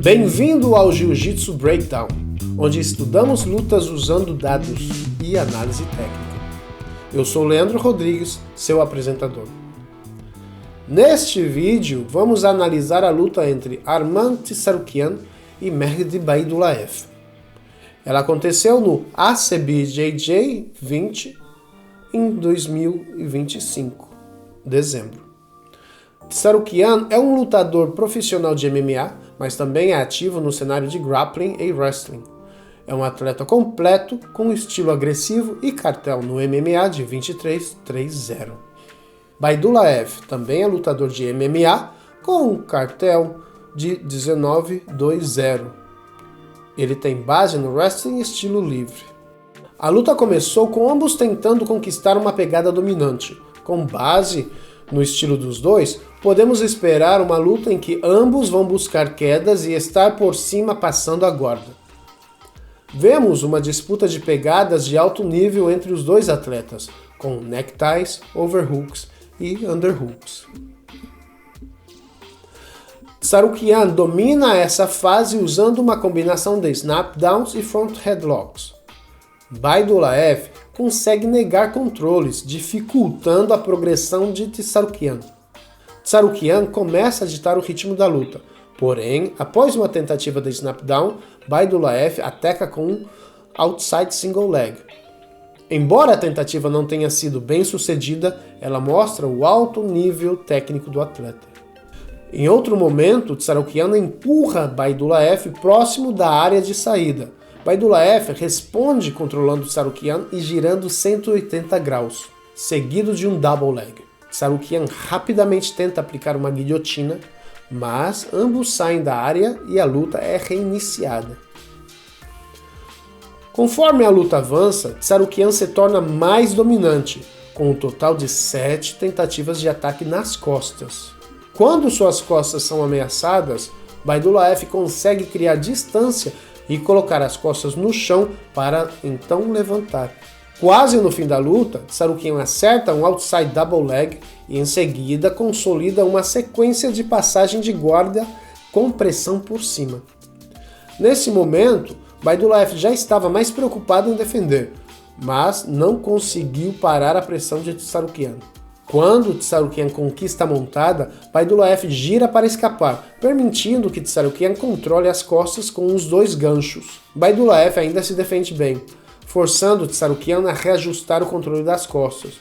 Bem-vindo ao Jiu-Jitsu Breakdown, onde estudamos lutas usando dados e análise técnica. Eu sou Leandro Rodrigues, seu apresentador. Neste vídeo, vamos analisar a luta entre Arman Tsarukyan e Mehdi Baidulaev. Ela aconteceu no ACBJJ 20 em 2025, dezembro. Tsarukyan é um lutador profissional de MMA, mas também é ativo no cenário de grappling e wrestling. É um atleta completo, com estilo agressivo e cartel no MMA de 23-3-0. Baidulaev também é lutador de MMA, com um cartel de 19-2-0. Ele tem base no wrestling estilo livre. A luta começou com ambos tentando conquistar uma pegada dominante. Com base no estilo dos dois, podemos esperar uma luta em que ambos vão buscar quedas e estar por cima passando a guarda. Vemos uma disputa de pegadas de alto nível entre os dois atletas, com neckties, overhooks e underhooks. Tsarukyan domina essa fase usando uma combinação de snapdowns e front headlocks. Baidulaev consegue negar controles, dificultando a progressão de Tsarukyan. Tsarukyan começa a ditar o ritmo da luta, porém, após uma tentativa de snapdown, Baidulaev ataca com um outside single leg. Embora a tentativa não tenha sido bem sucedida, ela mostra o alto nível técnico do atleta. Em outro momento, Tsarukyan empurra Baidulaev próximo da área de saída. Baidulaev responde controlando Tsarukyan e girando 180 graus, seguido de um double leg. Tsarukyan rapidamente tenta aplicar uma guilhotina, mas ambos saem da área e a luta é reiniciada. Conforme a luta avança, Tsarukyan se torna mais dominante, com um total de 7 tentativas de ataque nas costas. Quando suas costas são ameaçadas, Baidulaev consegue criar distância e colocar as costas no chão para então levantar. Quase no fim da luta, Tsarukyan acerta um outside double leg e em seguida consolida uma sequência de passagem de guarda com pressão por cima. Nesse momento, Baidulaev já estava mais preocupado em defender, mas não conseguiu parar a pressão de Tsarukyan. Quando Tsarukyan conquista a montada, Baidulaev gira para escapar, permitindo que Tsarukyan controle as costas com os dois ganchos. Baidulaev ainda se defende bem, forçando Tsarukyan a reajustar o controle das costas.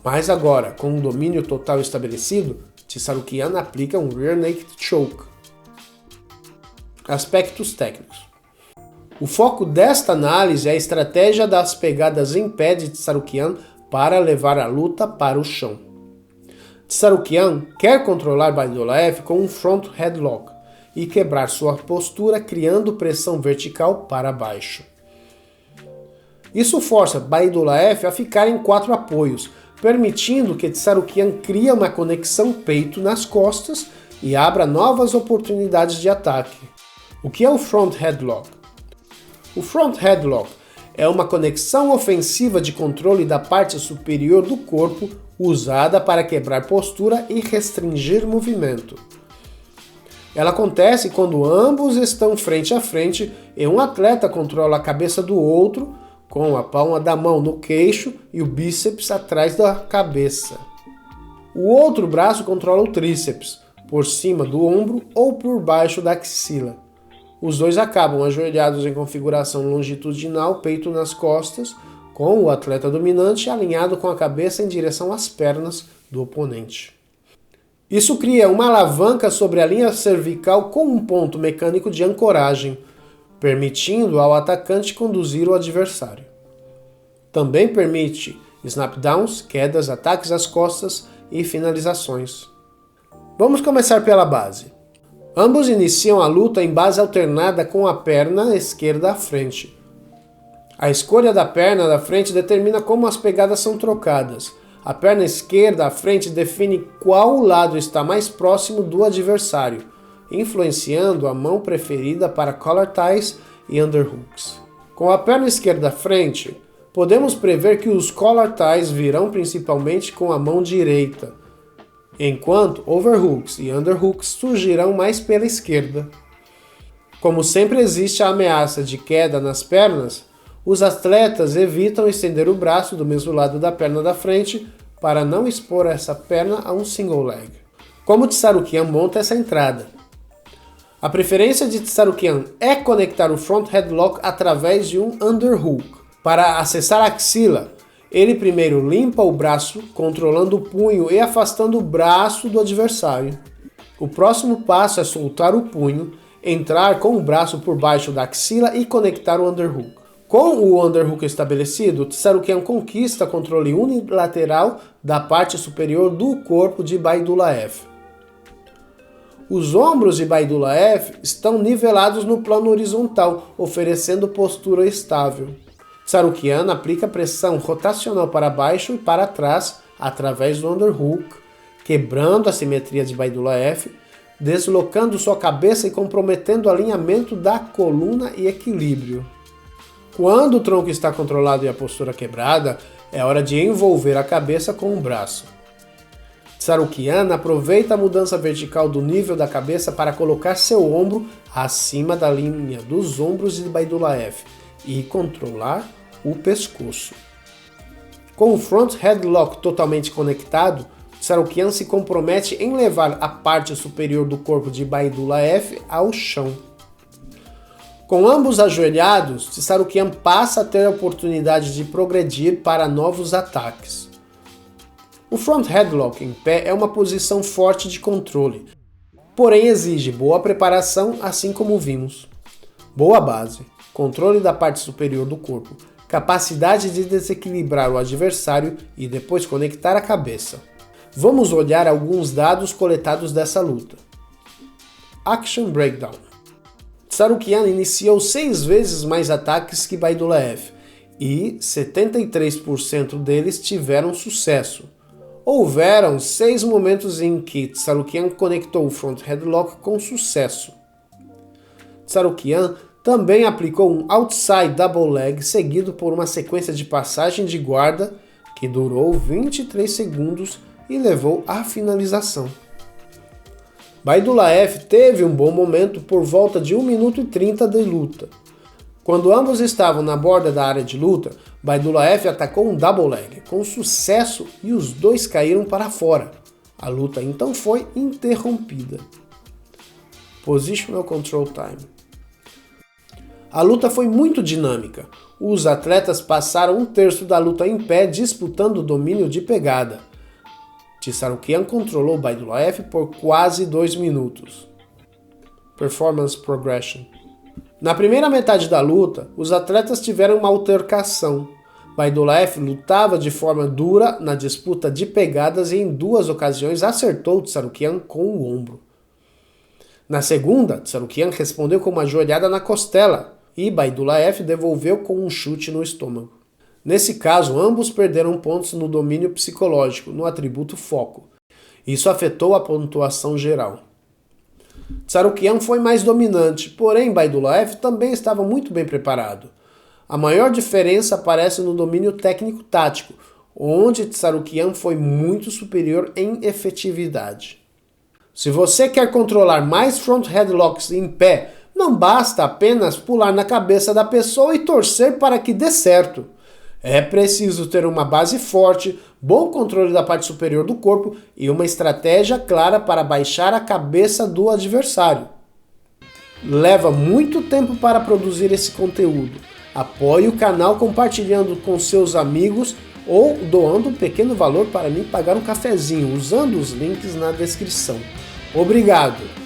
Mas agora, com um domínio total estabelecido, Tsarukyan aplica um rear naked choke. Aspectos técnicos. O foco desta análise é a estratégia das pegadas em pé de Tsarukyan para levar a luta para o chão. Tsarukyan quer controlar Baidulaev com um front headlock e quebrar sua postura criando pressão vertical para baixo. Isso força Baidulaev a ficar em 4 apoios, permitindo que Tsarukyan crie uma conexão peito nas costas e abra novas oportunidades de ataque. O que é o front headlock? O front headlock é uma conexão ofensiva de controle da parte superior do corpo usada para quebrar postura e restringir movimento. Ela acontece quando ambos estão frente a frente e um atleta controla a cabeça do outro com a palma da mão no queixo e o bíceps atrás da cabeça. O outro braço controla o tríceps, por cima do ombro ou por baixo da axila. Os dois acabam ajoelhados em configuração longitudinal, peito nas costas, com o atleta dominante alinhado com a cabeça em direção às pernas do oponente. Isso cria uma alavanca sobre a linha cervical com um ponto mecânico de ancoragem, permitindo ao atacante conduzir o adversário. Também permite snapdowns, quedas, ataques às costas e finalizações. Vamos começar pela base. Ambos iniciam a luta em base alternada com a perna esquerda à frente. A escolha da perna da frente determina como as pegadas são trocadas. A perna esquerda à frente define qual lado está mais próximo do adversário, influenciando a mão preferida para collar ties e underhooks. Com a perna esquerda à frente, podemos prever que os collar ties virão principalmente com a mão direita, enquanto overhooks e underhooks surgirão mais pela esquerda. Como sempre existe a ameaça de queda nas pernas, os atletas evitam estender o braço do mesmo lado da perna da frente para não expor essa perna a um single leg. Como o Tsarukian monta essa entrada? A preferência de Tsarukian é conectar o front headlock através de um underhook. Para acessar a axila, ele primeiro limpa o braço, controlando o punho e afastando o braço do adversário. O próximo passo é soltar o punho, entrar com o braço por baixo da axila e conectar o underhook. Com o underhook estabelecido, o Tsarukian conquista controle unilateral da parte superior do corpo de Baidulaev. Os ombros de Baidulaev estão nivelados no plano horizontal, oferecendo postura estável. Tsarukian aplica pressão rotacional para baixo e para trás através do underhook, quebrando a simetria de Baidulaev, deslocando sua cabeça e comprometendo o alinhamento da coluna e equilíbrio. Quando o tronco está controlado e a postura quebrada, é hora de envolver a cabeça com o braço. Tsarukian aproveita a mudança vertical do nível da cabeça para colocar seu ombro acima da linha dos ombros de Baidulaev e controlar o pescoço. Com o front headlock totalmente conectado, Tsarukian se compromete em levar a parte superior do corpo de Baidulaev ao chão. Com ambos ajoelhados, Tsarukian passa a ter a oportunidade de progredir para novos ataques. O front headlock em pé é uma posição forte de controle, porém exige boa preparação, assim como vimos. Boa base, controle da parte superior do corpo, capacidade de desequilibrar o adversário e depois conectar a cabeça. Vamos olhar alguns dados coletados dessa luta. Action Breakdown. Tsarukian iniciou 6 vezes mais ataques que Baidulaev e 73% deles tiveram sucesso. Houveram 6 momentos em que Tsarukian conectou o front headlock com sucesso. Tsarukian também aplicou um outside double leg seguido por uma sequência de passagem de guarda que durou 23 segundos e levou à finalização. Baidulaev teve um bom momento por volta de 1 minuto e 30 de luta. Quando ambos estavam na borda da área de luta, Baidulaev atacou um double leg com sucesso e os dois caíram para fora. A luta então foi interrompida. Positional Control Time. A luta foi muito dinâmica. Os atletas passaram 1/3 da luta em pé disputando o domínio de pegada. Tsarukian controlou Baidulaev por quase 2 minutos. Performance Progression. Na primeira metade da luta, os atletas tiveram uma altercação. Baidulaev lutava de forma dura na disputa de pegadas e em 2 ocasiões acertou Tsarukian com o ombro. Na segunda, Tsarukian respondeu com uma joelhada na costela e Baidulaev devolveu com um chute no estômago. Nesse caso, ambos perderam pontos no domínio psicológico, no atributo foco. Isso afetou a pontuação geral. Tsarukian foi mais dominante, porém Baidulaev também estava muito bem preparado. A maior diferença aparece no domínio técnico-tático, onde Tsarukian foi muito superior em efetividade. Se você quer controlar mais front headlocks em pé, não basta apenas pular na cabeça da pessoa e torcer para que dê certo. É preciso ter uma base forte, bom controle da parte superior do corpo e uma estratégia clara para baixar a cabeça do adversário. Leva muito tempo para produzir esse conteúdo. Apoie o canal compartilhando com seus amigos ou doando um pequeno valor para me pagar um cafezinho, usando os links na descrição. Obrigado!